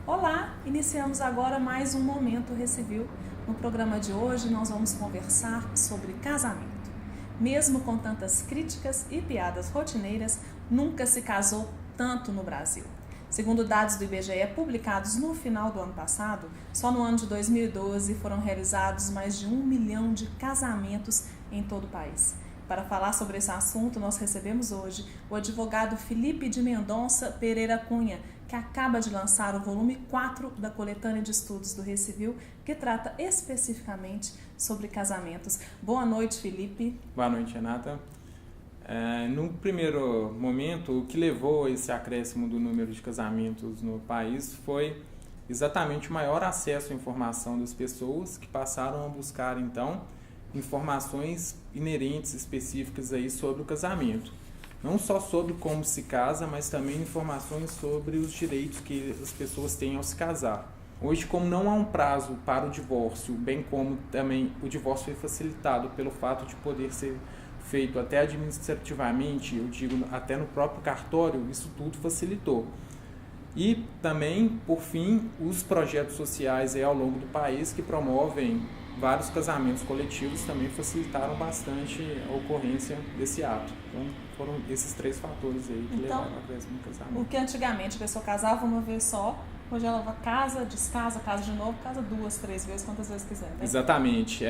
Olá, iniciamos agora mais um Momento Recivil. No programa de hoje nós vamos conversar sobre casamento. Mesmo com tantas críticas e piadas rotineiras, nunca se casou tanto no Brasil. Segundo dados do IBGE publicados no final do ano passado, só no ano de 2012 foram realizados mais de 1 milhão de casamentos em todo o país. Para falar sobre esse assunto, nós recebemos hoje o advogado Felipe de Mendonça Pereira Cunha, que acaba de lançar o volume 4 da coletânea de estudos do Recivil, que trata especificamente sobre casamentos. Boa noite, Felipe. Boa noite, Renata. No primeiro momento, o que levou a esse acréscimo do número de casamentos no país foi exatamente o maior acesso à informação das pessoas que passaram a buscar, então, informações inerentes, específicas aí sobre o casamento. Não só sobre como se casa, mas também informações sobre os direitos que as pessoas têm ao se casar. Hoje, como não há um prazo para o divórcio, bem como também o divórcio foi facilitado pelo fato de poder ser feito até administrativamente, eu digo até no próprio cartório, isso tudo facilitou. E também, por fim, os projetos sociais aí ao longo do país que promovem vários casamentos coletivos também facilitaram bastante a ocorrência desse ato. Então, foram esses três fatores aí que levaram ao acréscimo do casamento. O que antigamente a pessoa casava uma vez só, hoje ela casa, descasa, casa de novo, casa 2, 3 vezes, quantas vezes quiser. Né? Exatamente,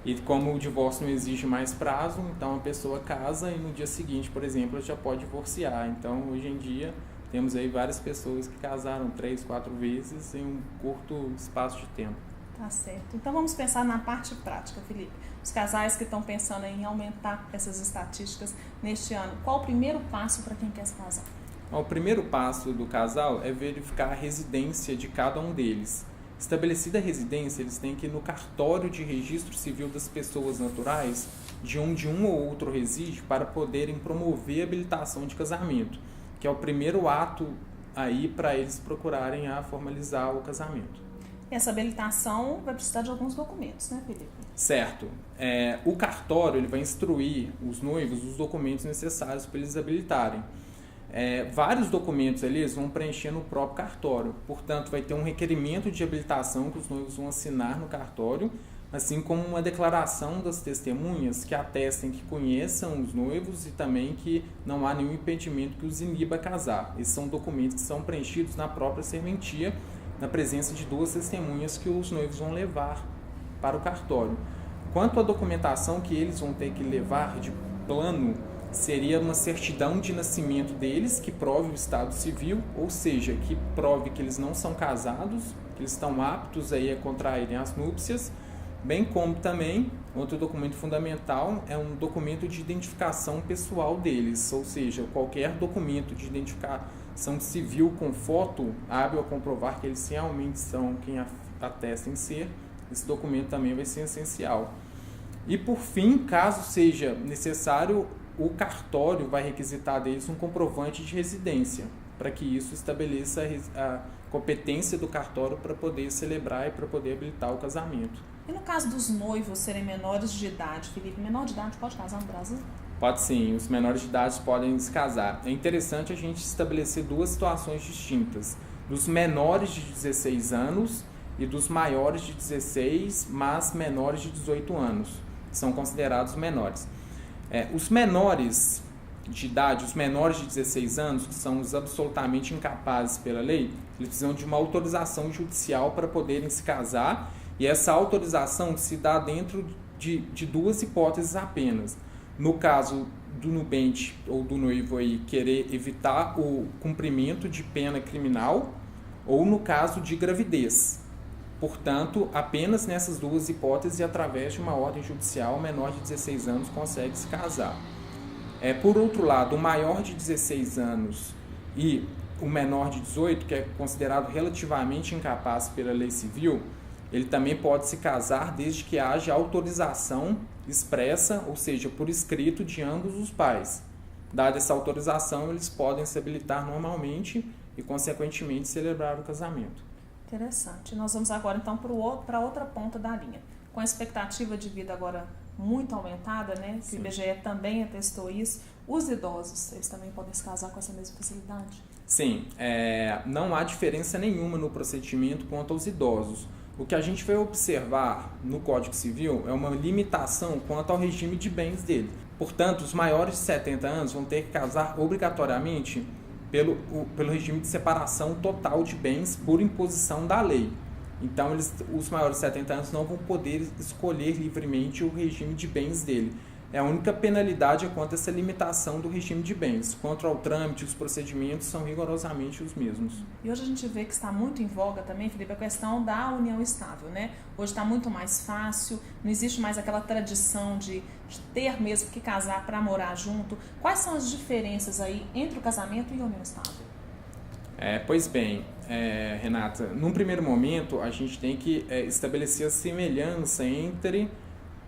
E como o divórcio não exige mais prazo, então a pessoa casa e no dia seguinte, por exemplo, ela já pode divorciar. Então, hoje em dia, temos aí várias pessoas que casaram 3, 4 vezes em um curto espaço de tempo. Tá certo. Então vamos pensar na parte prática, Felipe. Os casais que estão pensando em aumentar essas estatísticas neste ano, qual o primeiro passo para quem quer se casar? O primeiro passo do casal é verificar a residência de cada um deles. Estabelecida a residência, eles têm que ir no cartório de registro civil das pessoas naturais, de onde um ou outro reside, para poderem promover a habilitação de casamento, que é o primeiro ato aí para eles procurarem a formalizar o casamento. Essa habilitação vai precisar de alguns documentos, né, Felipe? Certo. O cartório ele vai instruir os noivos os documentos necessários para eles habilitarem. Vários documentos ali eles vão preencher no próprio cartório. Portanto, vai ter um requerimento de habilitação que os noivos vão assinar no cartório, assim como uma declaração das testemunhas que atestem que conheçam os noivos e também que não há nenhum impedimento que os iniba a casar. Esses são documentos que são preenchidos na própria serventia, na presença de 2 testemunhas que os noivos vão levar para o cartório. Quanto à documentação que eles vão ter que levar de plano, seria uma certidão de nascimento deles, que prove o estado civil, ou seja, que prove que eles não são casados, que eles estão aptos aí a contraírem as núpcias, bem como também, outro documento fundamental é um documento de identificação pessoal deles, ou seja, qualquer documento de identificação civil com foto, hábil a comprovar que eles realmente são quem atestem ser, esse documento também vai ser essencial. E por fim, caso seja necessário, o cartório vai requisitar deles um comprovante de residência, para que isso estabeleça a competência do cartório para poder celebrar e para poder habilitar o casamento. E no caso dos noivos serem menores de idade, Felipe, menor de idade pode casar no Brasil? Pode sim, os menores de idade podem se casar. É interessante a gente estabelecer 2 situações distintas, dos menores de 16 anos e dos maiores de 16, mas menores de 18 anos, são considerados menores. Os menores de idade, os menores de 16 anos, que são os absolutamente incapazes pela lei, eles precisam de uma autorização judicial para poderem se casar, e essa autorização se dá dentro de 2 hipóteses apenas. No caso do nubente ou do noivo aí querer evitar o cumprimento de pena criminal, ou no caso de gravidez. Portanto, apenas nessas 2 hipóteses e através de uma ordem judicial, o menor de 16 anos consegue se casar. Por outro lado, o maior de 16 anos e o menor de 18, que é considerado relativamente incapaz pela lei civil, ele também pode se casar desde que haja autorização expressa, ou seja, por escrito de ambos os pais. Dada essa autorização, eles podem se habilitar normalmente e, consequentemente, celebrar o casamento. Interessante. Nós vamos agora, então, para outra ponta da linha. Com a expectativa de vida agora muito aumentada, né? Que o IBGE também atestou isso. Os idosos, eles também podem se casar com essa mesma facilidade? Sim, não há diferença nenhuma no procedimento quanto aos idosos. O que a gente vai observar no Código Civil é uma limitação quanto ao regime de bens dele. Portanto, os maiores de 70 anos vão ter que casar obrigatoriamente pelo regime de separação total de bens por imposição da lei. Então, os maiores de 70 anos não vão poder escolher livremente o regime de bens dele. A única penalidade é quanto a essa limitação do regime de bens. Quanto ao trâmite, os procedimentos são rigorosamente os mesmos. E hoje a gente vê que está muito em voga também, Felipe, a questão da união estável, né? Hoje está muito mais fácil, não existe mais aquela tradição de ter mesmo que casar para morar junto. Quais são as diferenças aí entre o casamento e a união estável? Pois bem, Renata, num primeiro momento a gente tem que estabelecer a semelhança entre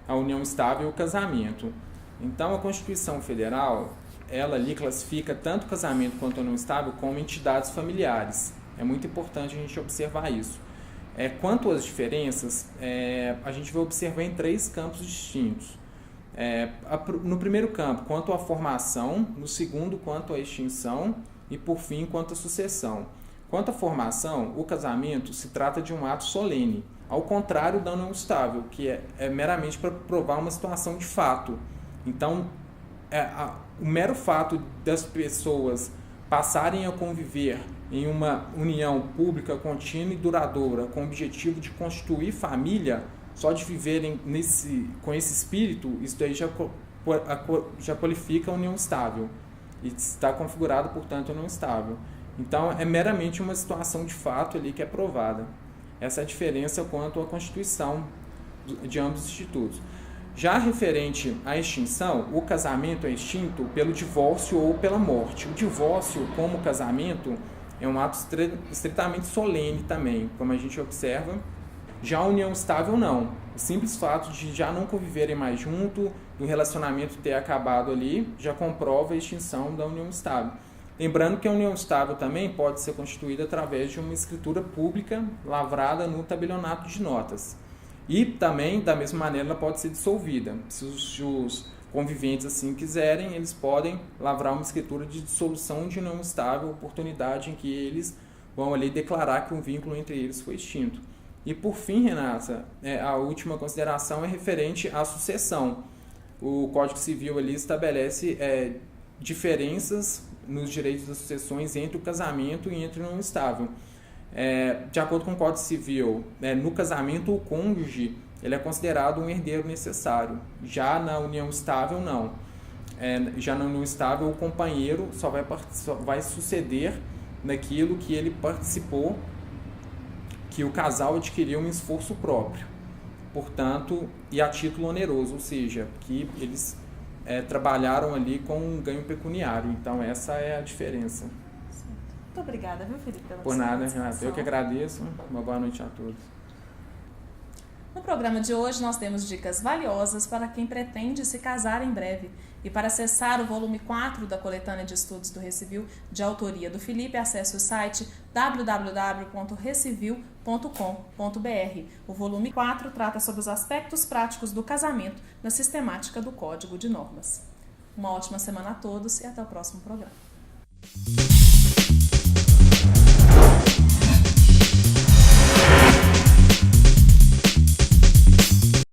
a união estável e o casamento. Então, a Constituição Federal, ela ali classifica tanto o casamento quanto a união estável como entidades familiares. É muito importante a gente observar isso. Quanto às diferenças, a gente vai observar em 3 campos distintos. No primeiro campo, quanto à formação, no segundo, quanto à extinção e, por fim, quanto à sucessão. Quanto à formação, o casamento se trata de um ato solene, ao contrário da união estável, que é meramente para provar uma situação de fato. Então, o mero fato das pessoas passarem a conviver em uma união pública, contínua e duradoura, com o objetivo de constituir família, só de viverem com esse espírito, isso daí já qualifica a união estável. E está configurado, portanto, a união estável. Então, é meramente uma situação de fato ali que é provada. Essa é a diferença quanto à constituição de ambos os institutos. Já referente à extinção, o casamento é extinto pelo divórcio ou pela morte. O divórcio, como casamento, é um ato estritamente solene também, como a gente observa. Já a união estável, não. O simples fato de já não conviverem mais junto, do relacionamento ter acabado ali, já comprova a extinção da união estável. Lembrando que a união estável também pode ser constituída através de uma escritura pública lavrada no tabelionato de notas. E também, da mesma maneira, ela pode ser dissolvida. Se os conviventes assim quiserem, eles podem lavrar uma escritura de dissolução de união estável, oportunidade em que eles vão ali declarar que um vínculo entre eles foi extinto. E por fim, Renata, a última consideração é referente à sucessão. O Código Civil ali estabelece diferenças nos direitos das sucessões entre o casamento e entre o não estável. De acordo com o Código Civil, no casamento o cônjuge ele é considerado um herdeiro necessário. Já na união estável, não. Já na união estável, o companheiro só vai suceder naquilo que ele participou, que o casal adquiriu um esforço próprio. Portanto, e a título oneroso, ou seja, que eles trabalharam ali com um ganho pecuniário. Então, essa é a diferença. Muito obrigada, viu, Felipe? Por nada, Renata. Eu que agradeço. Uma boa noite a todos. No programa de hoje, nós temos dicas valiosas para quem pretende se casar em breve. E para acessar o volume 4 da coletânea de estudos do Recivil, de autoria do Felipe, acesse o site www.recivil.com.br. O volume 4 trata sobre os aspectos práticos do casamento na sistemática do Código de Normas. Uma ótima semana a todos e até o próximo programa.